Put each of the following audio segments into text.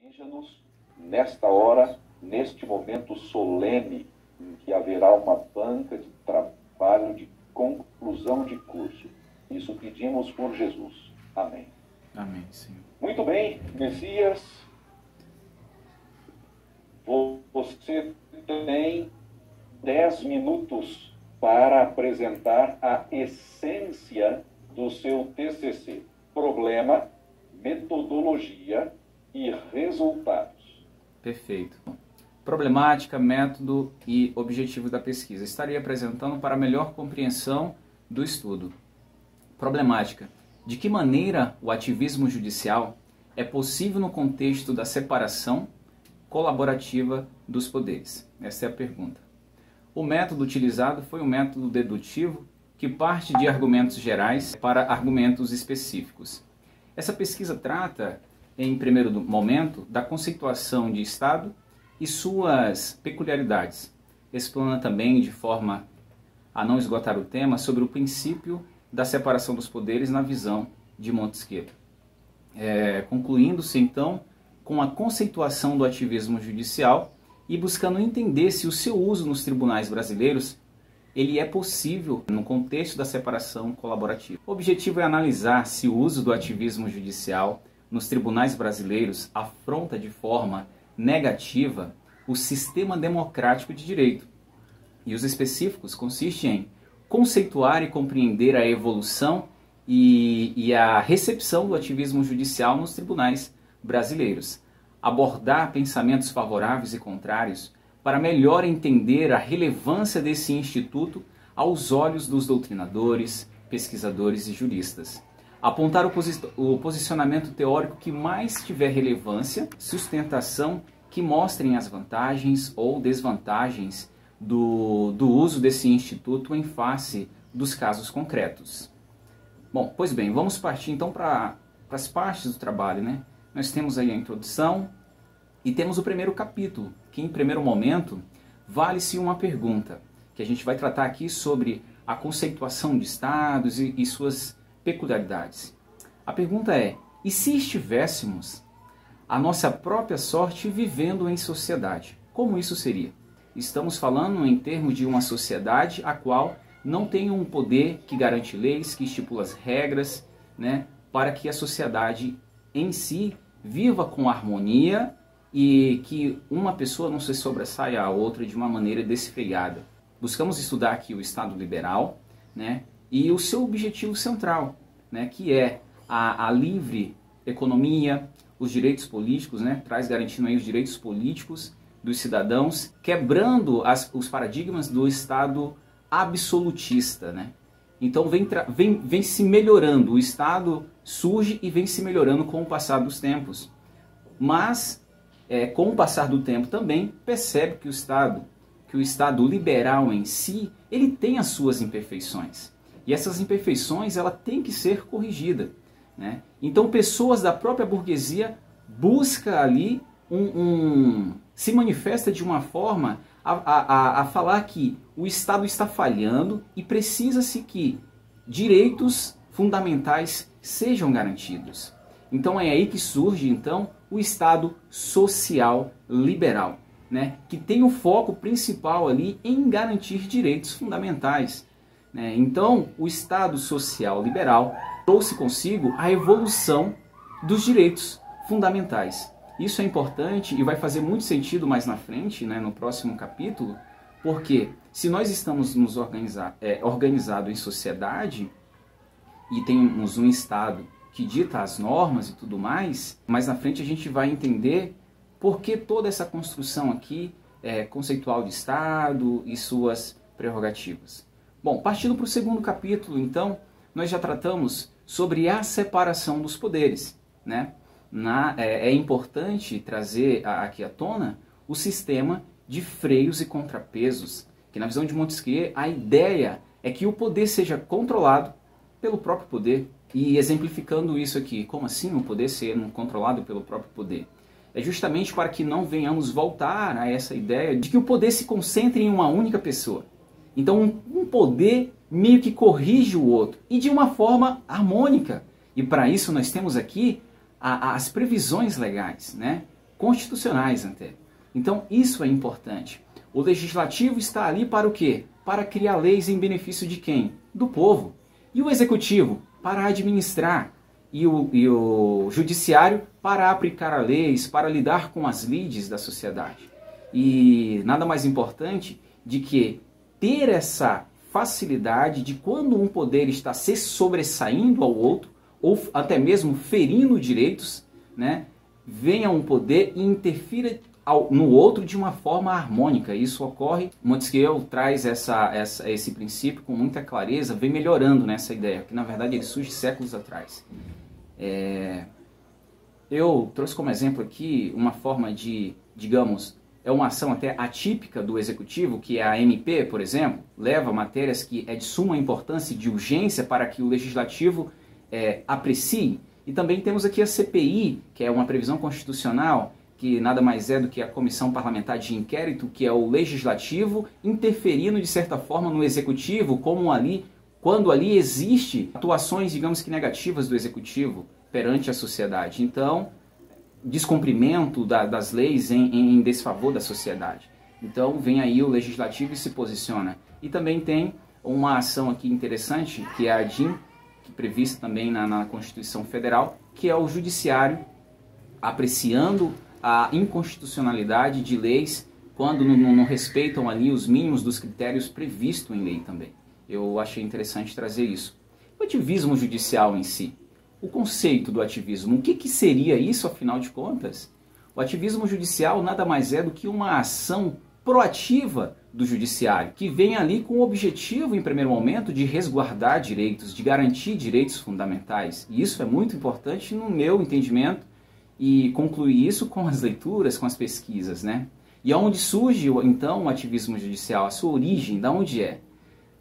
Dirija-nos nesta hora, neste momento solene, em que haverá uma banca de trabalho de conclusão de curso. Isso pedimos por Jesus. Amém. Amém, Senhor. Muito bem, Messias. Você tem 10 minutos para apresentar a essência do seu TCC. Problema, metodologia e resultados. Perfeito. Problemática, método e objetivo da pesquisa. Estarei apresentando para melhor compreensão do estudo. Problemática. De que maneira o ativismo judicial é possível no contexto da separação colaborativa dos poderes? Essa é a pergunta. O método utilizado foi um método dedutivo que parte de argumentos gerais para argumentos específicos. Essa pesquisa trata, em primeiro momento, da conceituação de Estado e suas peculiaridades. Explana também, de forma a não esgotar o tema, sobre o princípio da separação dos poderes na visão de Montesquieu. Concluindo-se, então, com a conceituação do ativismo judicial e buscando entender se o seu uso nos tribunais brasileiros ele é possível no contexto da separação colaborativa. O objetivo é analisar se o uso do ativismo judicial nos tribunais brasileiros afronta de forma negativa o sistema democrático de direito. E os específicos consistem em conceituar e compreender a evolução e a recepção do ativismo judicial nos tribunais brasileiros, abordar pensamentos favoráveis e contrários para melhor entender a relevância desse instituto aos olhos dos doutrinadores, pesquisadores e juristas. Apontar o posicionamento teórico que mais tiver relevância, sustentação que mostrem as vantagens ou desvantagens do uso desse instituto em face dos casos concretos. Bom, pois bem, vamos partir então para as partes do trabalho, né? Nós temos aí a introdução e temos o primeiro capítulo, que em primeiro momento vale-se uma pergunta, que a gente vai tratar aqui sobre a conceituação de estados e suas peculiaridades. A pergunta é: e se estivéssemos a nossa própria sorte vivendo em sociedade? Como isso seria? Estamos falando em termos de uma sociedade a qual não tem um poder que garante leis, que estipula as regras, né, para que a sociedade em si viva com harmonia e que uma pessoa não se sobressaia à outra de uma maneira desfreada. Buscamos estudar aqui o Estado liberal, né, e o seu objetivo central, né, que é a livre economia, os direitos políticos, né, traz garantindo aí os direitos políticos dos cidadãos, quebrando os paradigmas do Estado absolutista, né? Então vem se melhorando, o Estado surge e vem se melhorando com o passar dos tempos. Mas, com o passar do tempo também, percebe que o Estado liberal em si, ele tem as suas imperfeições. E essas imperfeições, ela tem que ser corrigida, né? Então pessoas da própria burguesia buscam ali se manifesta de uma forma a falar que o Estado está falhando e precisa-se que direitos fundamentais sejam garantidos. Então é aí que surge então o Estado social liberal, né, que tem o foco principal ali em garantir direitos fundamentais, né? Então o Estado social liberal trouxe consigo a evolução dos direitos fundamentais. Isso é importante e vai fazer muito sentido mais na frente, né, no próximo capítulo, porque se nós estamos nos organizados em sociedade e temos um Estado que dita as normas e tudo mais, mais na frente a gente vai entender por que toda essa construção aqui conceitual de Estado e suas prerrogativas. Bom, partindo para o segundo capítulo, então, nós já tratamos sobre a separação dos poderes, né? É importante trazer aqui à tona o sistema de freios e contrapesos, que na visão de Montesquieu a ideia é que o poder seja controlado pelo próprio poder. E exemplificando isso aqui, como assim o poder ser controlado pelo próprio poder? É justamente para que não venhamos voltar a essa ideia de que o poder se concentre em uma única pessoa. Então um poder meio que corrige o outro e de uma forma harmônica. E para isso nós temos aqui as previsões legais, né? constitucionais até. Então isso é importante. O legislativo está ali para o quê? Para criar leis em benefício de quem? Do povo. E o executivo? Para administrar. E o judiciário? Para aplicar as leis, para lidar com as lides da sociedade. E nada mais importante de que ter essa facilidade de quando um poder está se sobressaindo ao outro, ou até mesmo ferindo direitos, né, venha um poder e interfira no outro de uma forma harmônica. Isso ocorre, Montesquieu traz esse princípio com muita clareza, vem melhorando nessa ideia, que na verdade ele surge séculos atrás. Eu trouxe como exemplo aqui uma forma de, digamos, é uma ação até atípica do executivo, que é a MP, por exemplo, leva matérias que é de suma importância e de urgência para que o legislativo aprecie. E também temos aqui a CPI, que é uma previsão constitucional, que nada mais é do que a Comissão Parlamentar de Inquérito, que é o legislativo interferindo de certa forma no executivo, quando ali existe atuações, digamos que negativas do executivo perante a sociedade. Então, descumprimento das leis em desfavor da sociedade. Então, vem aí o legislativo e se posiciona. E também tem uma ação aqui interessante, que é a DIN, que é prevista também na Constituição Federal, que é o judiciário apreciando a inconstitucionalidade de leis quando não respeitam ali os mínimos dos critérios previstos em lei também. Eu achei interessante trazer isso. O ativismo judicial em si. O conceito do ativismo, o que seria isso, afinal de contas? O ativismo judicial nada mais é do que uma ação proativa do judiciário, que vem ali com o objetivo, em primeiro momento, de resguardar direitos, de garantir direitos fundamentais. E isso é muito importante no meu entendimento, e concluir isso com as leituras, com as pesquisas, né? E aonde surge, então, o ativismo judicial? A sua origem, da onde é?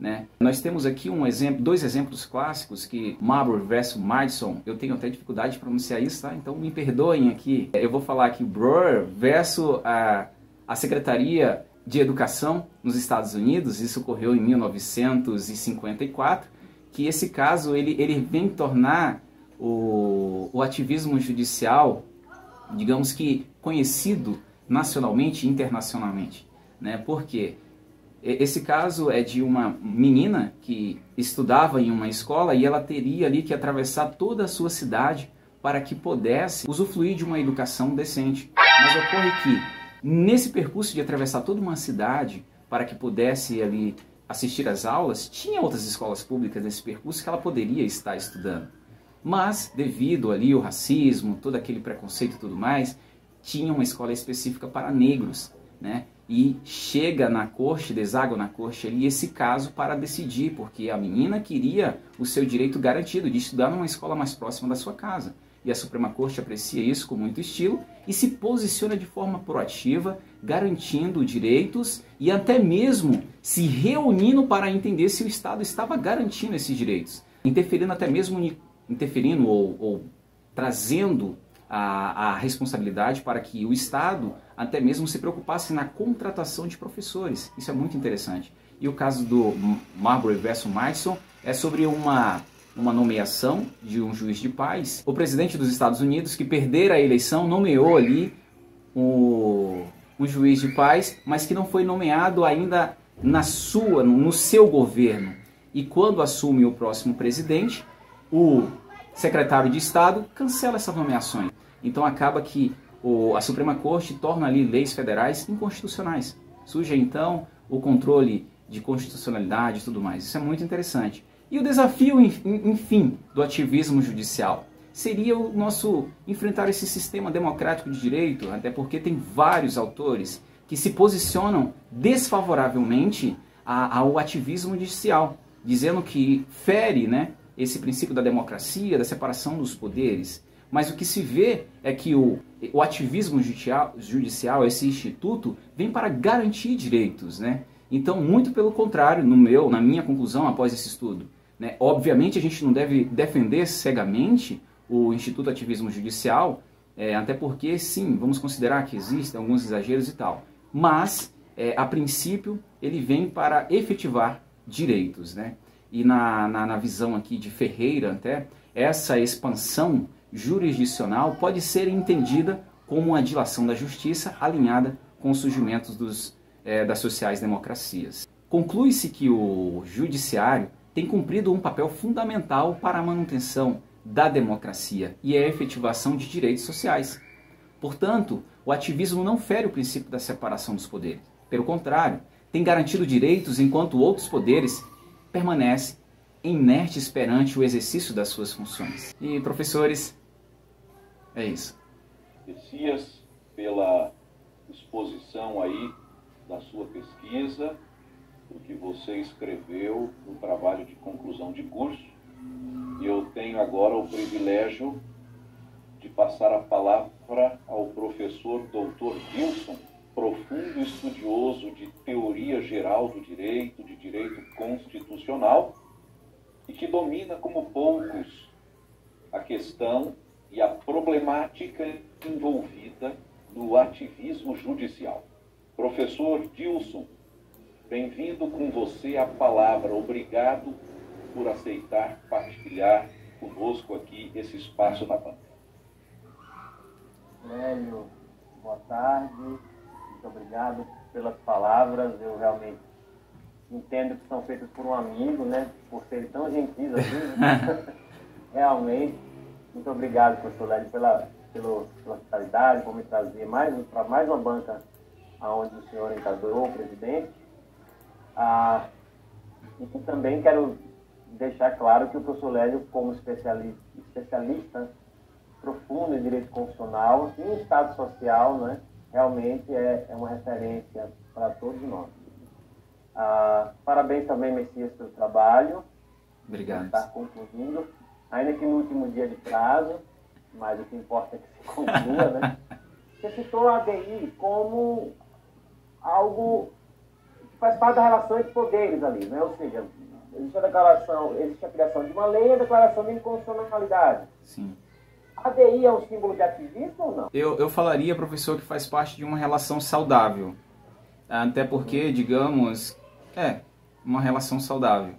Né? Nós temos aqui dois exemplos clássicos, que Marbury versus Madison, eu tenho até dificuldade de pronunciar isso, tá? Então me perdoem aqui. Eu vou falar aqui Brewer versus a Secretaria de Educação nos Estados Unidos. Isso ocorreu em 1954, que esse caso ele vem tornar o ativismo judicial, digamos que conhecido nacionalmente e internacionalmente, né? Por quê? Esse caso é de uma menina que estudava em uma escola e ela teria ali que atravessar toda a sua cidade para que pudesse usufruir de uma educação decente. Mas ocorre que, nesse percurso de atravessar toda uma cidade para que pudesse ali assistir às aulas, tinha outras escolas públicas nesse percurso que ela poderia estar estudando. Mas, devido ali ao racismo, todo aquele preconceito e tudo mais, tinha uma escola específica para negros, né? E chega na corte, deságua na corte ali esse caso para decidir, porque a menina queria o seu direito garantido de estudar numa escola mais próxima da sua casa. E a Suprema Corte aprecia isso com muito estilo e se posiciona de forma proativa, garantindo direitos e até mesmo se reunindo para entender se o Estado estava garantindo esses direitos. Interferindo ou trazendo a responsabilidade para que o Estado até mesmo se preocupasse na contratação de professores. Isso é muito interessante. E o caso do Marbury versus Madison é sobre uma nomeação de um juiz de paz. O presidente dos Estados Unidos, que perdera a eleição, nomeou ali um juiz de paz, mas que não foi nomeado ainda no seu governo. E quando assume o próximo presidente, o secretário de Estado cancela essas nomeações. Então acaba que a Suprema Corte torna ali leis federais inconstitucionais. Surge então o controle de constitucionalidade e tudo mais. Isso é muito interessante. E o desafio, enfim, do ativismo judicial seria o nosso enfrentar esse sistema democrático de direito, até porque tem vários autores que se posicionam desfavoravelmente ao ativismo judicial, dizendo que fere, né, esse princípio da democracia, da separação dos poderes. Mas o que se vê é que o ativismo judicial, esse instituto, vem para garantir direitos, né? Então, muito pelo contrário, na minha conclusão após esse estudo, né? Obviamente a gente não deve defender cegamente o Instituto Ativismo Judicial, até porque, sim, vamos considerar que existem alguns exageros e tal. Mas, a princípio, ele vem para efetivar direitos, né? E na visão aqui de Ferreira, até, essa expansão jurisdicional pode ser entendida como uma dilação da justiça alinhada com os surgimentos das sociais-democracias. Conclui-se que o judiciário tem cumprido um papel fundamental para a manutenção da democracia e a efetivação de direitos sociais. Portanto, o ativismo não fere o princípio da separação dos poderes. Pelo contrário, tem garantido direitos enquanto outros poderes permanecem inertes perante o exercício das suas funções. E, professores, é isso. Messias, pela exposição aí da sua pesquisa, do que você escreveu no trabalho de conclusão de curso. E eu tenho agora o privilégio de passar a palavra ao professor Dr. Dilson, profundo estudioso de teoria geral do direito, de direito constitucional, e que domina como poucos a questão e a problemática envolvida no ativismo judicial. Professor Dilson, bem-vindo, com você a palavra. Obrigado por aceitar partilhar conosco aqui esse espaço na banca. Hélio, boa tarde. Muito obrigado pelas palavras. Eu realmente entendo que são feitas por um amigo, né? Por serem tão gentis assim. Né? Realmente. Muito obrigado, professor Hélio, pela hospitalidade, por me trazer para mais uma banca onde o senhor encadeou, o presidente. E também quero deixar claro que o professor Hélio, como especialista profundo em direito constitucional e em Estado social, né, realmente é uma referência para todos nós. Parabéns também, Messias, pelo trabalho. Obrigado. Está concluindo, ainda que no último dia de prazo, mas o que importa é que se conclua, né? Você citou a ADI como algo que faz parte da relação entre poderes ali, né? Ou seja, existe a criação de uma lei e a declaração de inconstitucionalidade. Sim. A ADI é um símbolo de ativismo ou não? Eu falaria, professor, que faz parte de uma relação saudável. Até porque, digamos, uma relação saudável.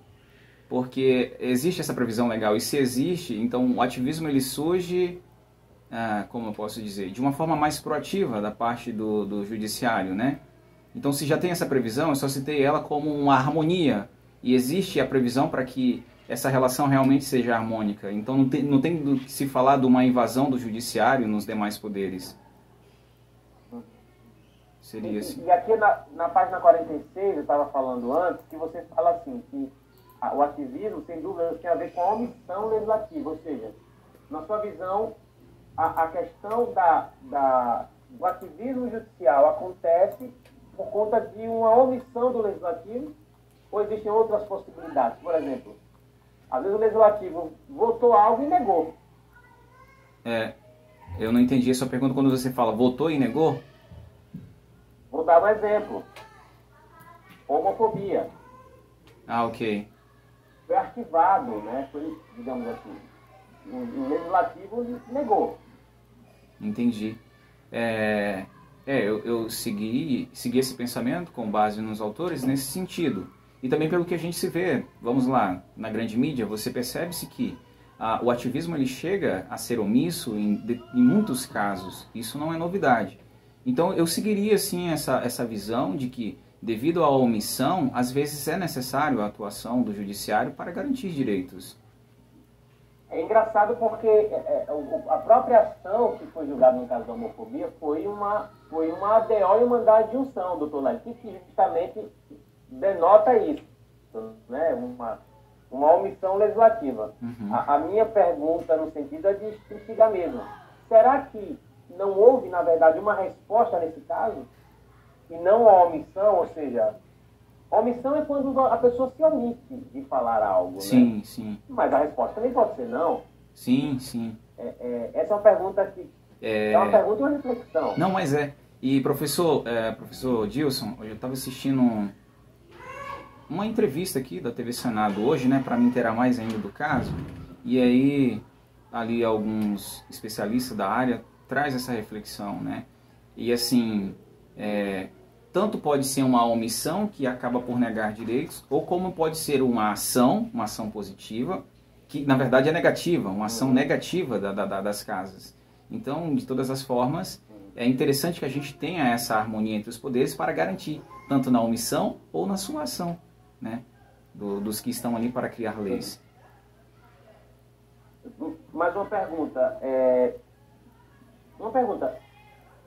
Porque existe essa previsão legal, e se existe, então o ativismo ele surge, como eu posso dizer, de uma forma mais proativa da parte do judiciário, né? Então, se já tem essa previsão, eu só citei ela como uma harmonia, e existe a previsão para que essa relação realmente seja harmônica. Então, não tem do que se falar de uma invasão do judiciário nos demais poderes. Seria assim. E aqui na página 46, eu estava falando antes, que você fala assim, que o ativismo, sem dúvida, tem a ver com a omissão legislativa, ou seja, na sua visão, a questão do ativismo judicial acontece por conta de uma omissão do legislativo, ou existem outras possibilidades? Por exemplo, às vezes o legislativo votou algo e negou. Eu não entendi a sua pergunta quando você fala votou e negou? Vou dar um exemplo. Homofobia. Ok. Foi arquivado, né? Foi, digamos assim, o legislativo negou. Entendi. Eu segui esse pensamento com base nos autores nesse sentido. E também pelo que a gente se vê, vamos lá, na grande mídia, você percebe-se que o ativismo ele chega a ser omisso em muitos casos. Isso não é novidade. Então eu seguiria assim essa visão de que, devido à omissão, às vezes é necessário a atuação do judiciário para garantir direitos. É engraçado porque a própria ação que foi julgada no caso da homofobia foi uma ADO e um mandado de junção, doutor Lélio, que justamente denota isso, né? Uma omissão legislativa. Uhum. A minha pergunta no sentido é de instigar mesmo. Será que não houve, na verdade, uma resposta nesse caso? E não a omissão, ou seja, omissão é quando a pessoa se omite de falar algo, sim, né? Sim. Mas a resposta também pode ser não. Sim, sim. Essa é uma pergunta que é uma pergunta e uma reflexão. Não, mas é. E professor Dilson, eu estava assistindo uma entrevista aqui da TV Senado hoje, né, para me inteirar mais ainda do caso. E aí, ali alguns especialistas da área traz essa reflexão, né? E assim, tanto pode ser uma omissão que acaba por negar direitos, ou como pode ser uma ação positiva, que na verdade é negativa, uma ação negativa das casas. Então, de todas as formas, é interessante que a gente tenha essa harmonia entre os poderes para garantir, tanto na omissão ou na sua ação, né, dos que estão ali para criar leis. Mais uma pergunta.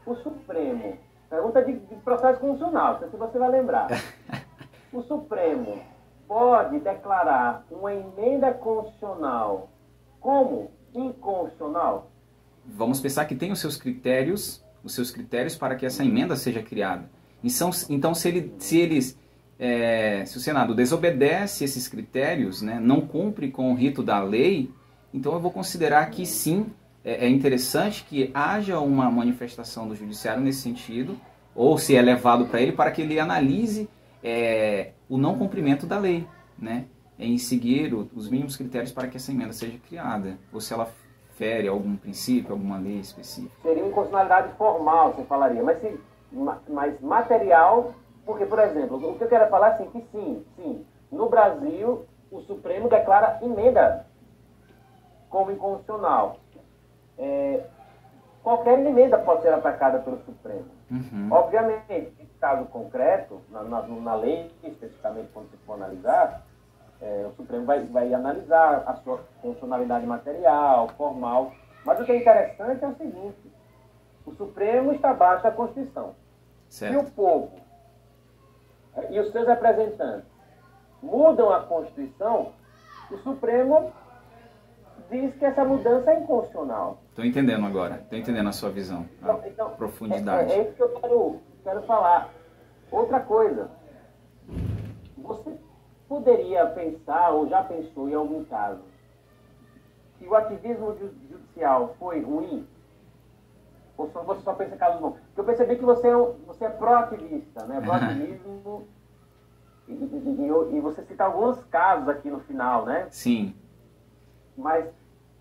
O Supremo, pergunta de processo constitucional, não sei se você vai lembrar. O Supremo pode declarar uma emenda constitucional como inconstitucional? Vamos pensar que tem os seus critérios para que essa emenda seja criada. Então, se o Senado desobedece esses critérios, né, não cumpre com o rito da lei, então eu vou considerar que sim, é interessante que haja uma manifestação do judiciário nesse sentido, ou se é levado para ele, para que ele analise o não cumprimento da lei, né, em seguir os mínimos critérios para que essa emenda seja criada, ou se ela fere algum princípio, alguma lei específica. Seria inconstitucionalidade formal, você falaria, mas material, porque, por exemplo, o que eu quero falar é assim, que sim, no Brasil, o Supremo declara emenda como inconstitucional. Qualquer emenda pode ser atacada pelo Supremo. Uhum. Obviamente, nesse caso concreto, na lei, especificamente quando se for analisar, o Supremo vai analisar a sua funcionalidade material, formal. Mas o que é interessante é o seguinte: o Supremo está abaixo da Constituição. Certo. Se o povo e os seus representantes mudam a Constituição, o Supremo diz que essa mudança é inconstitucional. Estou entendendo agora, estou entendendo a sua visão, a profundidade. É isso que eu quero falar. Outra coisa, você poderia pensar, ou já pensou em algum caso, que o ativismo judicial foi ruim? Ou você só pensa em casos bons? Porque eu percebi que você é pró-ativista, né? Pró-ativismo, e você cita alguns casos aqui no final, né? Sim. Mas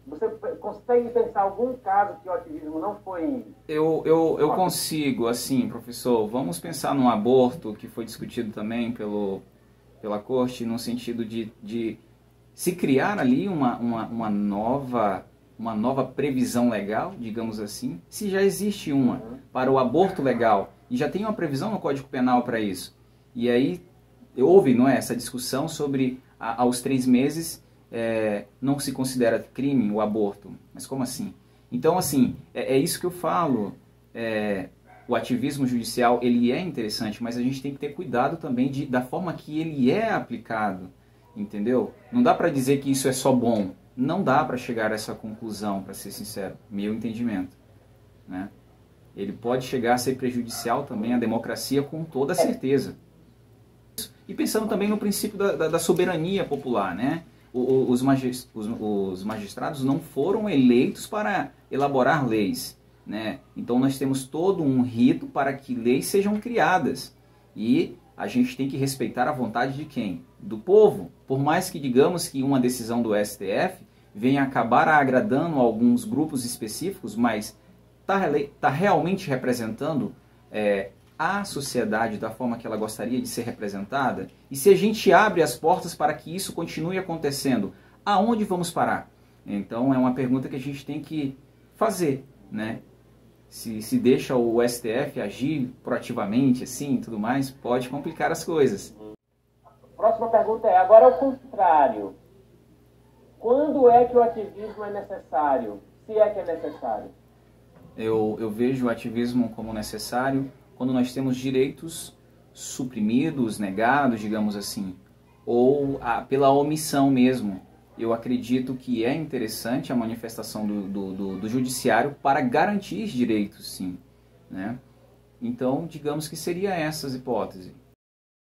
você consegue pensar algum caso que o ativismo não foi... Eu consigo, assim, professor. Vamos pensar num aborto que foi discutido também pela corte, no sentido de se criar ali uma nova previsão legal, digamos assim, se já existe uma para o aborto legal e já tem uma previsão no Código Penal para isso. E aí houve, não é, essa discussão sobre aos 3 meses não se considera crime o aborto. Mas como assim? Então, assim, é isso que eu falo. O ativismo judicial, ele é interessante, mas a gente tem que ter cuidado também da forma que ele é aplicado, entendeu? Não dá para dizer que isso é só bom. Não dá para chegar a essa conclusão, para ser sincero, meu entendimento, né? Ele pode chegar a ser prejudicial também à democracia com toda certeza. E pensando também no princípio da soberania popular, né? Os magistrados não foram eleitos para elaborar leis, né? Então nós temos todo um rito para que leis sejam criadas. E a gente tem que respeitar a vontade de quem? Do povo. Por mais que digamos que uma decisão do STF venha acabar agradando alguns grupos específicos, mas está realmente representando a sociedade da forma que ela gostaria de ser representada? E se a gente abre as portas para que isso continue acontecendo, aonde vamos parar? Então é uma pergunta que a gente tem que fazer, né? Se deixa o STF agir proativamente, assim, tudo mais, pode complicar as coisas. Próxima pergunta agora é o contrário. Quando é que o ativismo é necessário? Se é que é necessário? Eu vejo o ativismo como necessário quando nós temos direitos suprimidos, negados, digamos assim, ou pela omissão mesmo. Eu acredito que é interessante a manifestação do judiciário para garantir direitos, sim, né? Então, digamos que seria essas hipóteses.